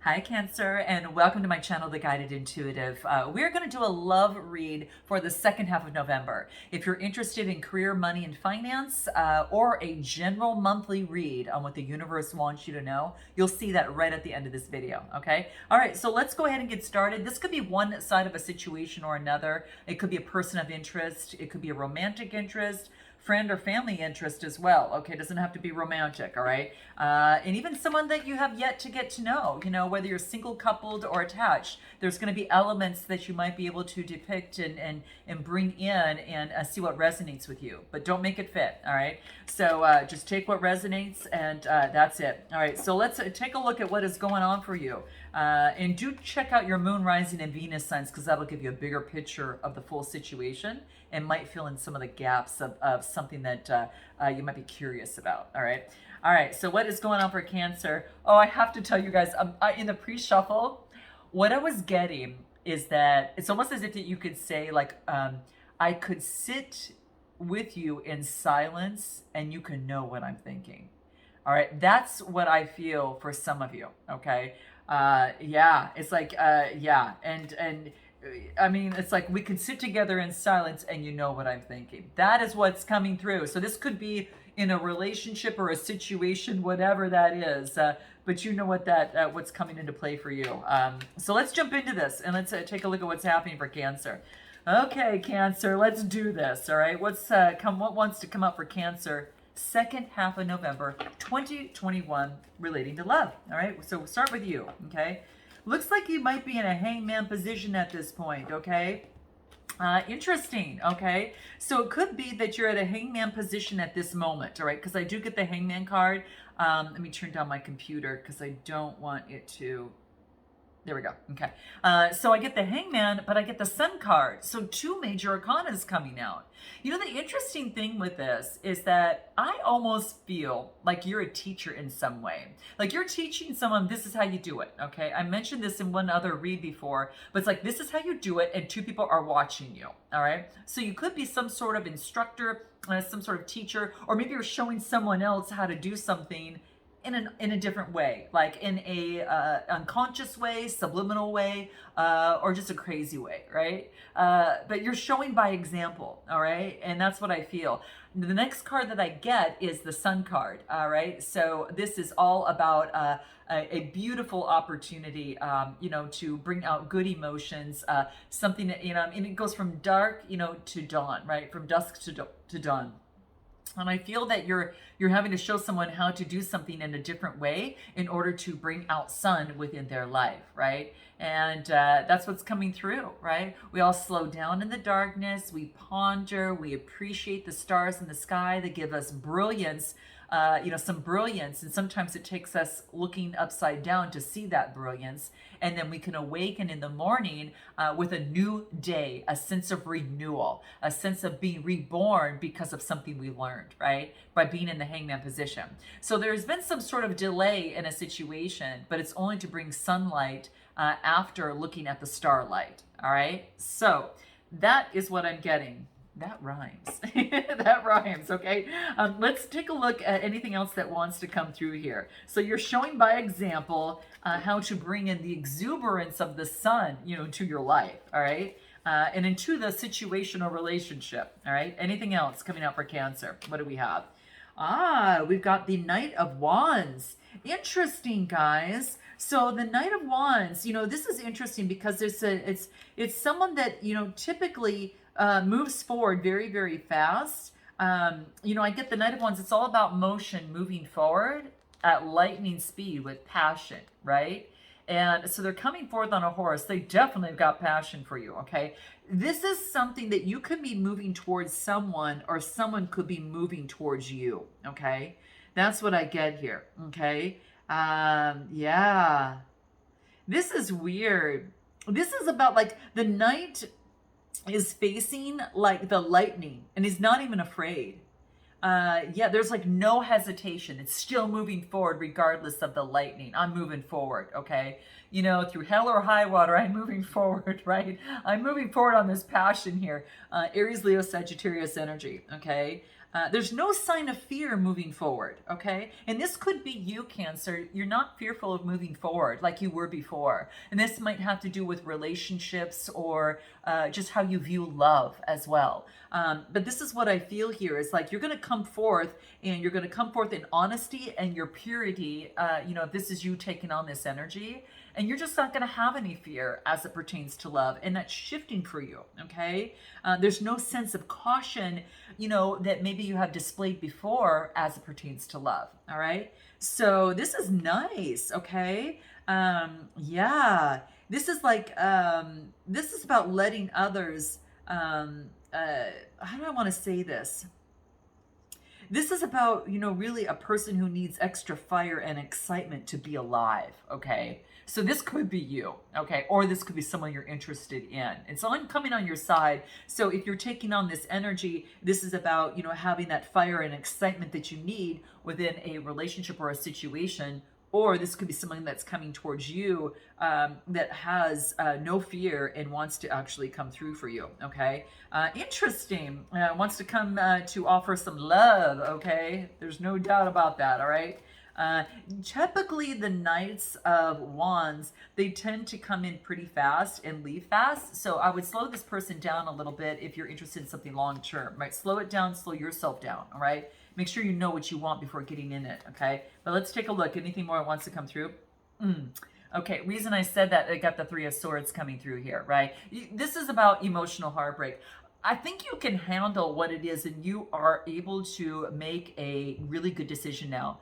Hi Cancer, and welcome to my channel, The Guided Intuitive. We're going to do a love read for the second half of November. If you're interested in career, money, and finance, or a general monthly read on what the universe wants you to know, you'll see that right at the end of this video, okay? All right, so let's go ahead and get started. This could be one side of a situation or another. It could be a person of interest. It could be a romantic interest, friend or family interest as well. Okay, it doesn't have to be romantic, all right? And even someone that you have yet to get to know, whether you're single, coupled, or attached, there's going to be elements that you might be able to depict and bring in and see what resonates with you. But don't make it fit, all right? So just take what resonates and that's it. All right, so let's take a look at what is going on for you. And do check out your moon, rising, and Venus signs because that'll give you a bigger picture of the full situation and might fill in some of the gaps of something that you might be curious about, all right? All right, so what is going on for Cancer? Oh, I have to tell you guys, in the pre-shuffle, what I was getting is that it's almost as if you could say, like, I could sit with you in silence and you can know what I'm thinking. All right, that's what I feel for some of you, okay? Yeah, it's like, yeah, and I mean, it's like we can sit together in silence and you know what I'm thinking. That is what's coming through. So this could be in a relationship or a situation, whatever that is, but you know what what's coming into play for you. So let's jump into this and let's take a look at what's happening for Cancer. Okay, Cancer, let's do this, all right? What wants to come up for Cancer? Second half of November 2021 relating to love. All right, so we'll start with you. Okay, looks like you might be in a hangman position at this point. Okay, interesting. Okay, so it could be that you're at a hangman position at this moment. All right, because I do get the hangman card. Let me turn down my computer because I don't want it to. There we go. Okay. So I get the hangman, but I get the sun card. So two major arcanas coming out. You know, the interesting thing with this is that I almost feel like you're a teacher in some way. Like you're teaching someone, this is how you do it. Okay. I mentioned this in one other read before, but it's like, this is how you do it. And two people are watching you. All right. So you could be some sort of instructor, some sort of teacher, or maybe you're showing someone else how to do something in a different way, like in a unconscious way, subliminal way, or just a crazy way, right? But you're showing by example, all right? And that's what I feel. The next card that I get is the Sun card, all right? So this is all about a beautiful opportunity, to bring out good emotions, something that, and it goes from dark, to dawn, right? From dusk to dawn. And I feel that you're having to show someone how to do something in a different way in order to bring out sun within their life, right? And that's what's coming through, right? We all slow down in the darkness. We ponder. We appreciate the stars in the sky that give us brilliance, some brilliance. And sometimes it takes us looking upside down to see that brilliance. And then we can awaken in the morning with a new day, a sense of renewal, a sense of being reborn because of something we learned, right? By being in the hangman position. So there's been some sort of delay in a situation, but it's only to bring sunlight after looking at the starlight, all right? So that is what I'm getting. That rhymes. That rhymes, okay? Let's take a look at anything else that wants to come through here. So you're showing by example how to bring in the exuberance of the sun, to your life, all right? And into the situation or relationship, all right? Anything else coming out for Cancer? What do we have? We've got the Knight of Wands. Interesting, guys. So the Knight of Wands, this is interesting because it's someone that, typically moves forward very, very fast. I get the Knight of Wands. It's all about motion, moving forward at lightning speed with passion, right? And so they're coming forth on a horse. They definitely have got passion for you, okay? This is something that you could be moving towards someone or someone could be moving towards you, okay? That's what I get here, okay? Yeah. This is weird. This is about like the knight is facing like the lightning and he's not even afraid. There's like no hesitation. It's still moving forward regardless of the lightning. I'm moving forward, okay? Through hell or high water, I'm moving forward, right? I'm moving forward on this passion here. Aries, Leo, Sagittarius energy, okay? There's no sign of fear moving forward, okay? And this could be you, Cancer. You're not fearful of moving forward like you were before. And this might have to do with relationships or just how you view love as well. But this is what I feel here is like you're going to come forth, and you're going to come forth in honesty and your purity. If this is you taking on this energy, and you're just not going to have any fear as it pertains to love, and that's shifting for you, okay? There's no sense of caution, that maybe you have displayed before as it pertains to love, all right? So this is nice, okay? Yeah, this is like, this is about letting others, how do I want to say this? This is about, really a person who needs extra fire and excitement to be alive, okay? So this could be you, okay? Or this could be someone you're interested in. And so I'm coming on your side. So if you're taking on this energy, this is about, having that fire and excitement that you need within a relationship or a situation. Or this could be someone that's coming towards you that has no fear and wants to actually come through for you, okay? Interesting. Wants to come to offer some love, okay? There's no doubt about that, all right? Typically, the Knights of Wands, they tend to come in pretty fast and leave fast. So I would slow this person down a little bit if you're interested in something long term, right? Slow it down, slow yourself down, all right? Make sure you know what you want before getting in it, okay? But let's take a look. Anything more wants to come through? Okay, reason I said that, I got the Three of Swords coming through here, right? This is about emotional heartbreak. I think you can handle what it is, and you are able to make a really good decision now.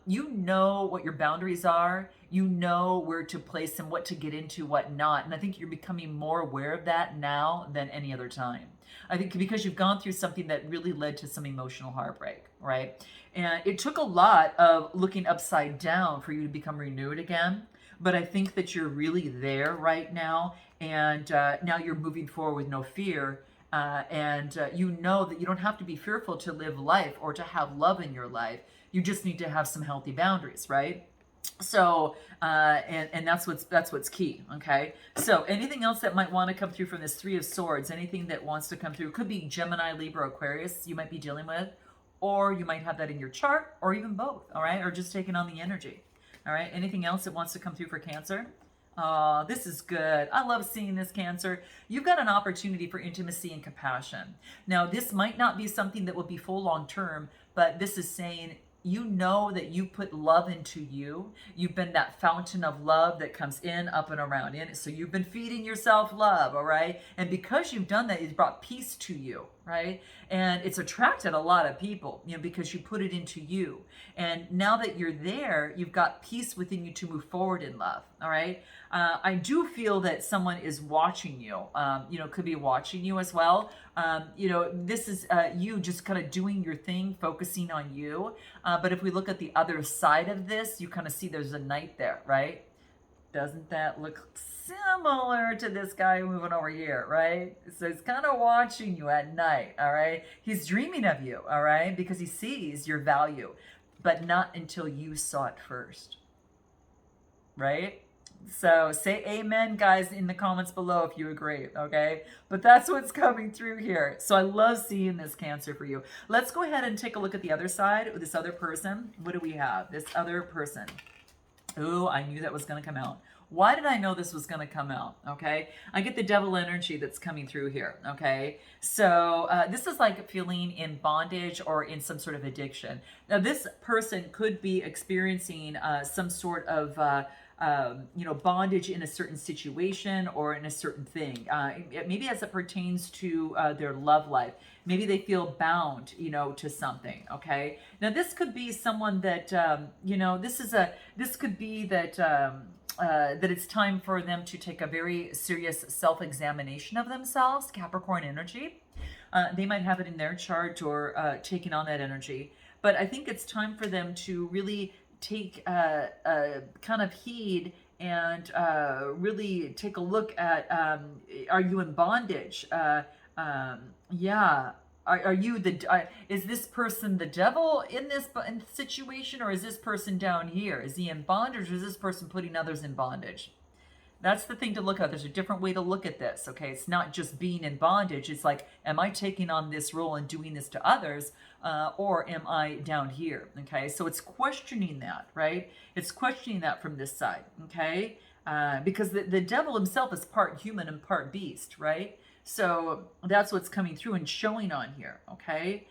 You know what your boundaries are. You know where to place them, what to get into, what not. And I think you're becoming more aware of that now than any other time. I think because you've gone through something that really led to some emotional heartbreak, right? And it took a lot of looking upside down for you to become renewed again. But I think that you're really there right now. And now you're moving forward with no fear. You know that you don't have to be fearful to live life or to have love in your life. You just need to have some healthy boundaries, right? So, and that's what's key. Okay. So anything else that might want to come through from this Three of Swords, anything that wants to come through, could be Gemini, Libra, Aquarius you might be dealing with, or you might have that in your chart, or even both. All right. Or just taking on the energy. All right. Anything else that wants to come through for Cancer? Oh, this is good. I love seeing this, Cancer. You've got an opportunity for intimacy and compassion. Now, this might not be something that will be full long term, but this is saying you know that you put love into you. You've been that fountain of love that comes in, up, and around in it. So you've been feeding yourself love, all right? And because you've done that, it's brought peace to you, right? And it's attracted a lot of people, because you put it into you. And now that you're there, you've got peace within you to move forward in love, all right? I do feel that someone is watching you, could be watching you as well. This is you just kind of doing your thing, focusing on you. But if we look at the other side of this, you kind of see there's a knight there, right? Doesn't that look similar to this guy moving over here, right? So he's kind of watching you at night, all right? He's dreaming of you, all right? Because he sees your value, but not until you saw it first, right? So say amen, guys, in the comments below if you agree, okay? But that's what's coming through here. So I love seeing this, Cancer, for you. Let's go ahead and take a look at the other side, this other person. What do we have? This other person. Ooh, I knew that was going to come out. Why did I know this was going to come out? Okay. I get the devil energy that's coming through here. Okay. So this is like feeling in bondage or in some sort of addiction. Now, this person could be experiencing some sort of bondage in a certain situation or in a certain thing. Maybe as it pertains to their love life. Maybe they feel bound, to something. Okay. Now this could be someone that, this could be that, that it's time for them to take a very serious self-examination of themselves, Capricorn energy. They might have it in their chart or taking on that energy. But I think it's time for them to really take kind of heed and really take a look at, are you in bondage? Yeah. Are you is this person the devil in this situation, or is this person down here? Is he in bondage, or is this person putting others in bondage? That's the thing to look at. There's a different way to look at this, okay? It's not just being in bondage. It's like, am I taking on this role and doing this to others, or am I down here, okay? So it's questioning that, right? It's questioning that from this side, okay? Because the devil himself is part human and part beast, right? So that's what's coming through and showing on here, okay?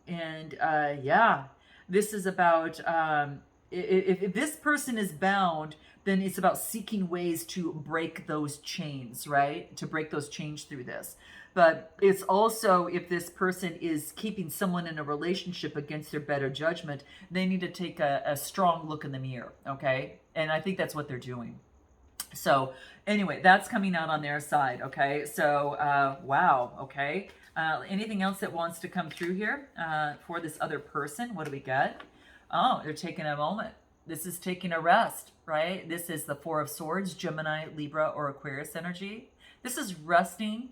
Yeah, this is about, if this person is bound, then it's about seeking ways to break those chains, right? To break those chains through this. But it's also, if this person is keeping someone in a relationship against their better judgment, they need to take a strong look in the mirror, okay? And I think that's what they're doing. So anyway, that's coming out on their side, okay? So, wow, okay. Anything else that wants to come through here for this other person? What do we get? Oh, they're taking a moment. This is taking a rest, right? This is the Four of Swords, Gemini, Libra, or Aquarius energy. This is resting,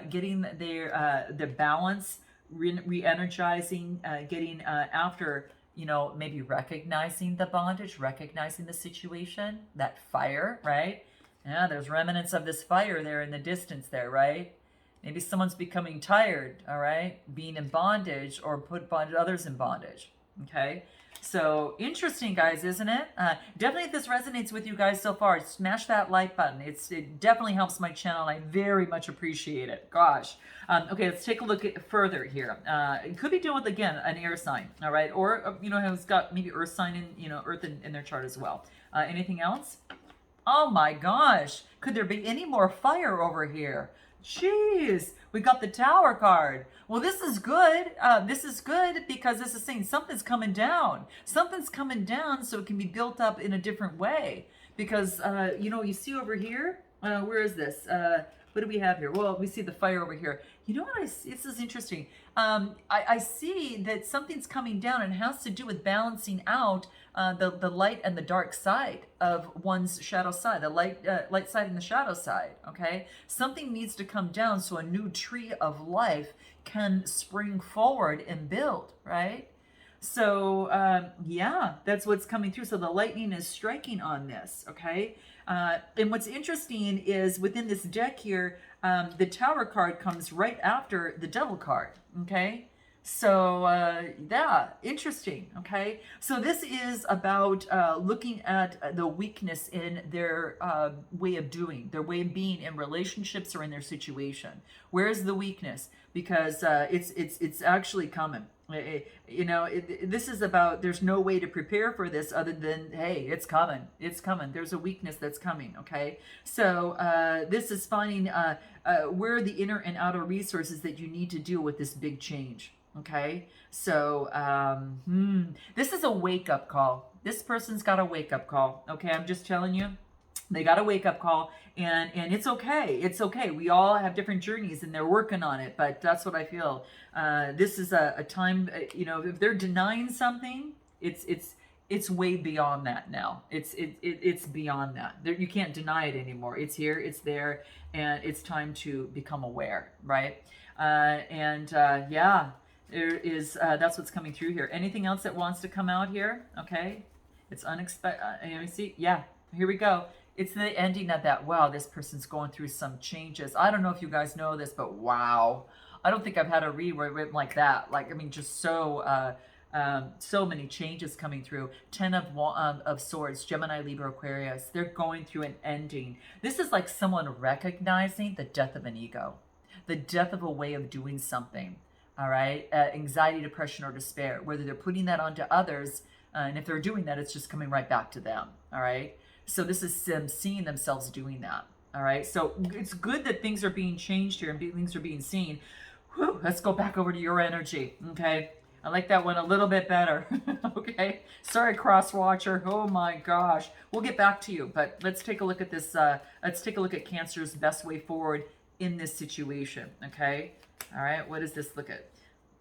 getting their balance, re-energizing, getting after, you know, maybe recognizing the bondage, recognizing the situation, that fire, right? Yeah, there's remnants of this fire there in the distance there, right? Maybe someone's becoming tired, all right? Being in bondage or put others in bondage, okay? So interesting, guys, isn't it? Definitely, if this resonates with you guys so far, smash that like button. It definitely helps my channel, and I very much appreciate it. Gosh. Okay, let's take a look at further here. It could be dealing with, again, an air sign, all right? Or, you know, has got maybe earth sign in, you know, earth in their chart as well. Anything else? Oh my gosh. Could there be any more fire over here? Jeez, we got the Tower card. Well, this is good. This is good because this is saying something's coming down. Something's coming down so it can be built up in a different way. Because, you know, you see over here, where is this? What do we have here? Well, we see the fire over here. You know what I see? This is interesting. I see that something's coming down and has to do with balancing out the light and the dark side of one's shadow side, the light side and the shadow side, okay? Something needs to come down so a new tree of life can spring forward and build, right? So, yeah, that's what's coming through. So the lightning is striking on this, okay? And what's interesting is within this deck here, the Tower card comes right after the Devil card, okay? So, yeah, interesting, okay? So this is about looking at the weakness in their way of doing, their way of being in relationships or in their situation. Where's the weakness? Because it's actually coming. You know, this is about, there's no way to prepare for this other than, hey, it's coming. It's coming. There's a weakness that's coming, okay? So this is finding where are the inner and outer resources that you need to deal with this big change, okay? So this is a wake-up call. This person's got a wake-up call, okay? I'm just telling you. They got a wake-up call, and it's okay. It's okay. We all have different journeys, and they're working on it, but that's what I feel. This is a time, you know, if they're denying something, it's way beyond that now. It's beyond that. You can't deny it anymore. It's here, it's there, and it's time to become aware, right? Yeah, there is, that's what's coming through here. Anything else that wants to come out here? Okay, it's unexpected. Let me see. Yeah, here we go. It's the ending of that. Wow, this person's going through some changes. I don't know if you guys know this, but wow. I don't think I've had a read where it went like that. Like, I mean, just so many changes coming through. 10 of Swords, Gemini, Libra, Aquarius. They're going through an ending. This is like someone recognizing the death of an ego, the death of a way of doing something. All right, anxiety, depression, or despair. Whether they're putting that onto others, and if they're doing that, it's just coming right back to them. All right. So this is them seeing themselves doing that. All right. So it's good that things are being changed here and things are being seen. Whew, let's go back over to your energy. Okay. I like that one a little bit better. Okay. Sorry, cross watcher. Oh my gosh. We'll get back to you, but let's take a look at this. Let's take a look at Cancer's best way forward in this situation. Okay. All right. What does this look at?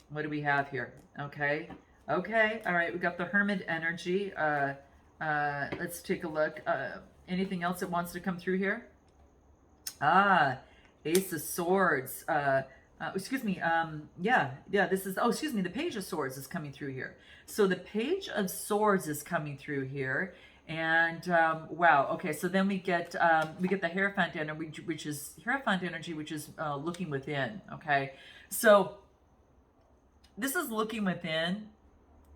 What do we have here? Okay. Okay. All right. We got the Hermit energy. Let's take a look. Anything else that wants to come through here? Ace of Swords. Excuse me. Yeah, this is, oh, excuse me. The Page of Swords is coming through here. So the Page of Swords is coming through here. And wow, okay, so then we get the Hierophant energy, which is Hierophant energy, which is looking within. Okay, so this is looking within,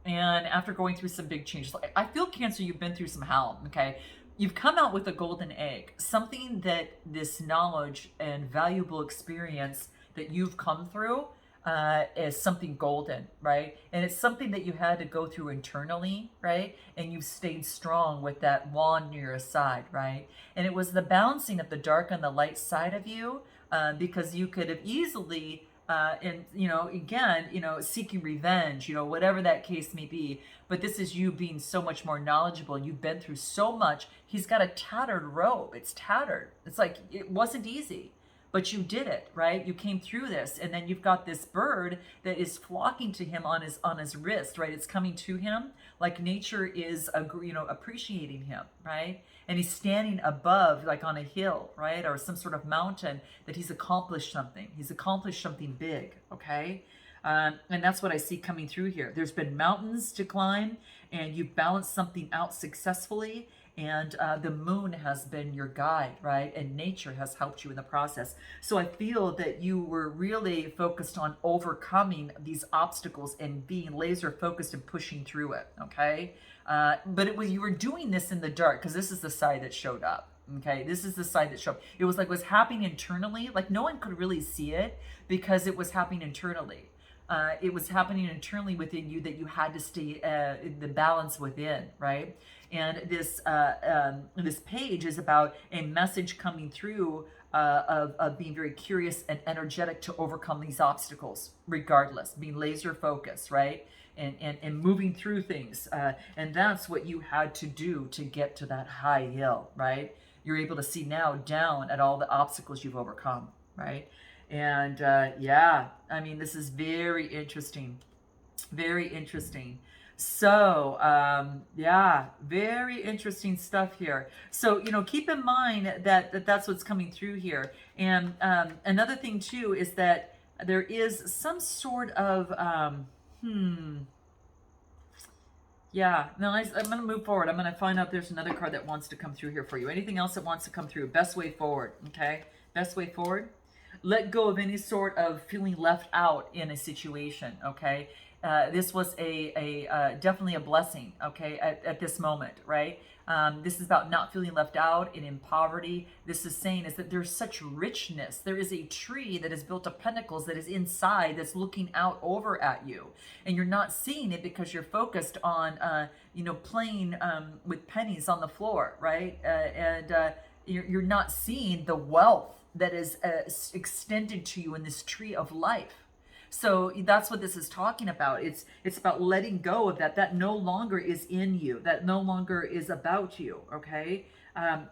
and after going through some big changes, I feel, Cancer, you've been through some hell. Okay, you've come out with a golden egg, something that this knowledge and valuable experience that you've come through is something golden, right? And it's something that you had to go through internally, right? And you've stayed strong with that wand near your side, right? And it was the balancing of the dark and the light side of you, because you could have easily and again, seeking revenge, whatever that case may be. But this is you being so much more knowledgeable. You've been through so much. He's got a tattered robe. It's tattered. It's like, it wasn't easy, but you did it, right? You came through this, and then you've got this bird that is flocking to him on his wrist, right? It's coming to him like nature is, appreciating him, right? And he's standing above, like on a hill, right? Or some sort of mountain, that he's accomplished something. He's accomplished something big, okay? And that's what I see coming through here. There's been mountains to climb, and you've balanced something out successfully. And the moon has been your guide, right? And nature has helped you in the process. So I feel that you were really focused on overcoming these obstacles and being laser focused and pushing through it, okay? But you were doing this in the dark, because this is the side that showed up. Okay, this is the side that showed up. It was like, was happening internally. Like, no one could really see it because it was happening internally. It was happening internally within you, that you had to stay the balance within, right? And this page is about a message coming through of being very curious and energetic to overcome these obstacles, regardless, being laser focused, right? And moving through things. And that's what you had to do to get to that high hill, right? You're able to see now down at all the obstacles you've overcome, right? And yeah, I mean, this is very interesting. Very interesting. So yeah, very interesting stuff here. So keep in mind that that's what's coming through here. And another thing too is that there is some sort of yeah, no, I'm going to move forward. I'm going to find out if there's another card that wants to come through here for you. Anything else that wants to come through? Best way forward, okay? Best way forward. Let go of any sort of feeling left out in a situation, okay? This was definitely a blessing, okay, at this moment, right? This is about not feeling left out and in poverty. This is saying is that there's such richness. There is a tree that is built of pentacles that is inside, that's looking out over at you. And you're not seeing it because you're focused on, playing with pennies on the floor, right? You're not seeing the wealth that is extended to you in this tree of life. So that's what this is talking about. It's about letting go of that. That no longer is in you. That no longer is about you. Okay.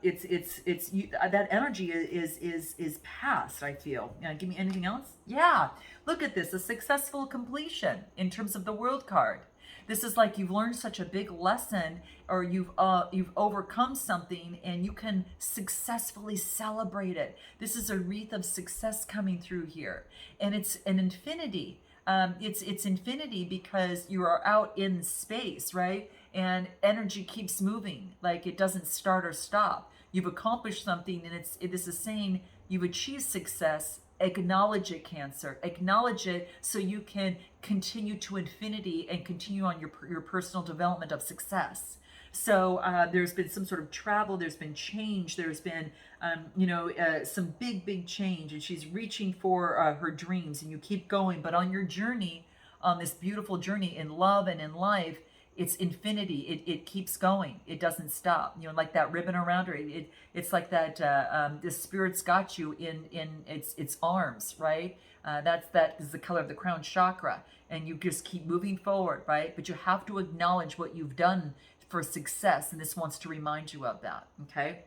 It's you, that energy is past. I feel. Give me anything else. Yeah. Look at this. A successful completion in terms of the World card. This is like you've learned such a big lesson, or you've overcome something, and you can successfully celebrate it. This is a wreath of success coming through here, and it's an infinity. It's infinity because you are out in space, right? And energy keeps moving, like it doesn't start or stop. You've accomplished something, and this is saying you've achieved success. Acknowledge it, Cancer. Acknowledge it so you can continue to infinity and continue on your personal development of success. So there's been some sort of travel, there's been change, there's been some big change, and she's reaching for her dreams, and you keep going. But on your journey, on this beautiful journey in love and in life, it's infinity. It keeps going. It doesn't stop. Like that ribbon around her. It's like that. The spirit's got you in its arms, right? That is the color of the crown chakra, and you just keep moving forward, right? But you have to acknowledge what you've done for success, and this wants to remind you of that. Okay,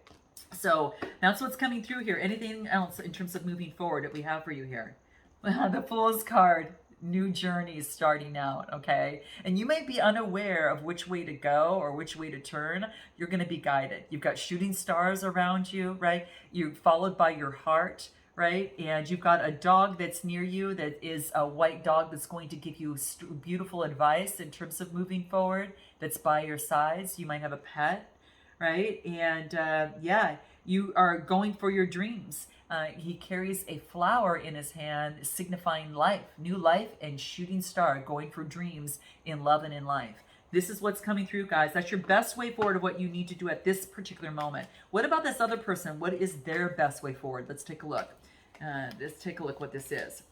so that's what's coming through here. Anything else in terms of moving forward that we have for you here? The Fool's card. New journeys starting out, okay? And you may be unaware of which way to go or which way to turn. You're going to be guided. You've got shooting stars around you, right? You're followed by your heart, right? And you've got a dog that's near you that is a white dog that's going to give you beautiful advice in terms of moving forward, that's by your sides. You might have a pet. right? And yeah, you are going for your dreams. He carries a flower in his hand, signifying life, new life, and shooting star, going for dreams in love and in life. This is what's coming through, guys. That's your best way forward of what you need to do at this particular moment. What about this other person? What is their best way forward? Let's take a look. Let's take a look what this is.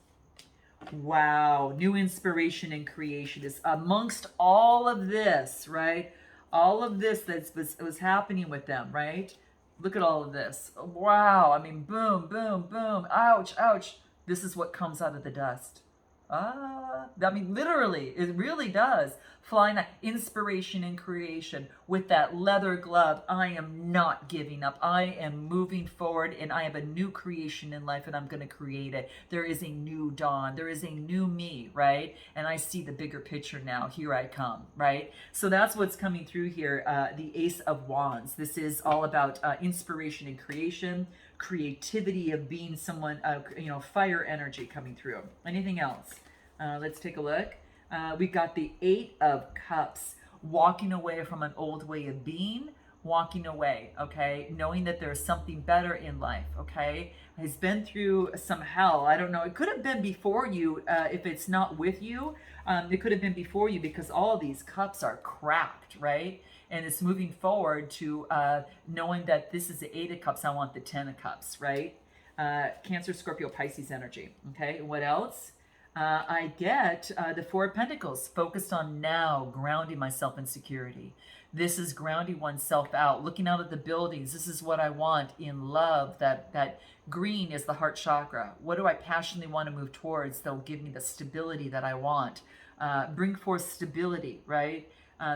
Wow, new inspiration and creation is amongst all of this, right? All of this that was happening with them, right? Look at all of this. Wow, I mean, boom, boom, boom. Ouch, ouch. This is what comes out of the dust. I mean, literally, it really does. Flying that inspiration and creation with that leather glove. I am not giving up. I am moving forward, and I have a new creation in life, and I'm going to create it. There is a new dawn. There is a new me, right? And I see the bigger picture now. Here I come, right? So that's what's coming through here. The Ace of Wands. This is all about inspiration and creation, creativity of being someone, fire energy coming through. Anything else? Let's take a look. We've got the Eight of Cups, walking away from an old way of being, walking away, okay? Knowing that there's something better in life, okay? He's been through some hell. I don't know. It could have been before you if it's not with you. It could have been before you because all these cups are cracked, right? And it's moving forward to knowing that this is the Eight of Cups. I want the Ten of Cups, right? Cancer, Scorpio, Pisces energy, okay? What else? I get the Four of Pentacles, focused on now, grounding myself in security. This is grounding oneself out, looking out at the buildings. This is what I want in love. That green is the heart chakra. What do I passionately want to move towards that will give me the stability that I want? Bring forth stability, right?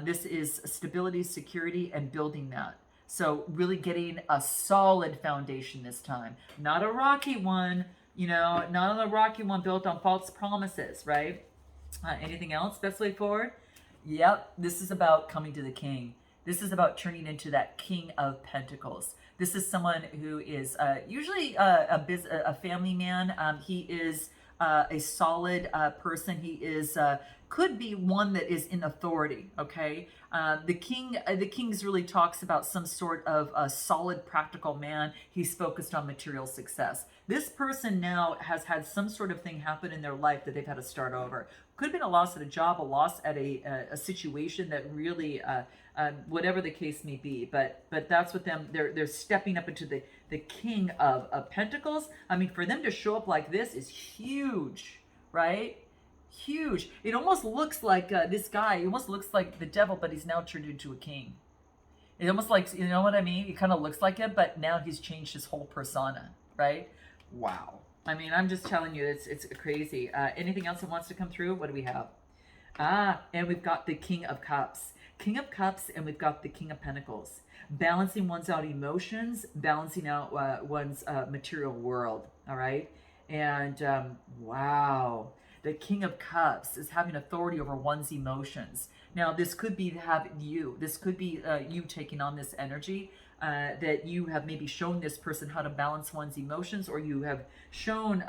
This is stability, security, and building that. So really getting a solid foundation this time. Not a rocky one. Not on a rocky one built on false promises, right? Anything else? Best way forward? Yep. This is about coming to the king. This is about turning into that King of Pentacles. This is someone who is usually a family man. He is a solid person. He is could be one that is in authority. Okay, the King's really talks about some sort of a solid, practical man. He's focused on material success. This person now has had some sort of thing happen in their life that they've had to start over. Could have been a loss at a job, a loss at a situation that really, whatever the case may be. But that's what them. They're stepping up into the King of Pentacles. I mean, for them to show up like this is huge, right? Huge. It almost looks like this guy. He almost looks like the devil, but he's now turned into a king. It almost like, you know what I mean? He kind of looks like him, but now he's changed his whole persona, right? Wow. I mean, I'm just telling you, it's crazy. Anything else that wants to come through? What do we have? And we've got the King of Cups. King of Cups, and we've got the King of Pentacles. Balancing one's out emotions, balancing out one's material world, all right? And wow. The King of Cups is having authority over one's emotions. Now, this could be you. This could be you taking on this energy. That you have maybe shown this person how to balance one's emotions, or you have shown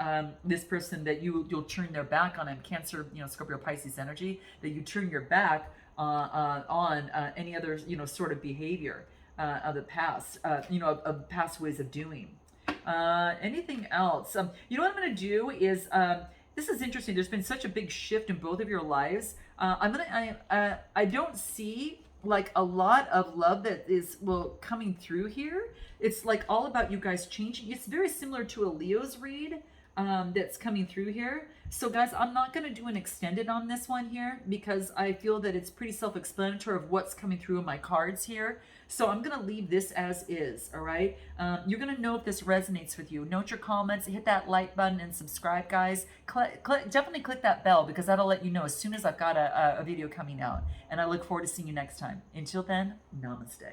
this person that you'll turn their back on him. Cancer, Scorpio, Pisces energy, that you turn your back on any other sort of behavior of the past, of past ways of doing. Anything else? What I'm going to do is this is interesting. There's been such a big shift in both of your lives. I don't see like a lot of love that is coming through here. It's like all about you guys changing. It's very similar to a Leo's read that's coming through here. So guys, I'm not going to do an extended on this one here because I feel that it's pretty self-explanatory of what's coming through in my cards here. So I'm going to leave this as is, all right? You're going to know if this resonates with you. Note your comments, hit that like button, and subscribe, guys. Definitely click that bell because that'll let you know as soon as I've got a video coming out. And I look forward to seeing you next time. Until then, namaste.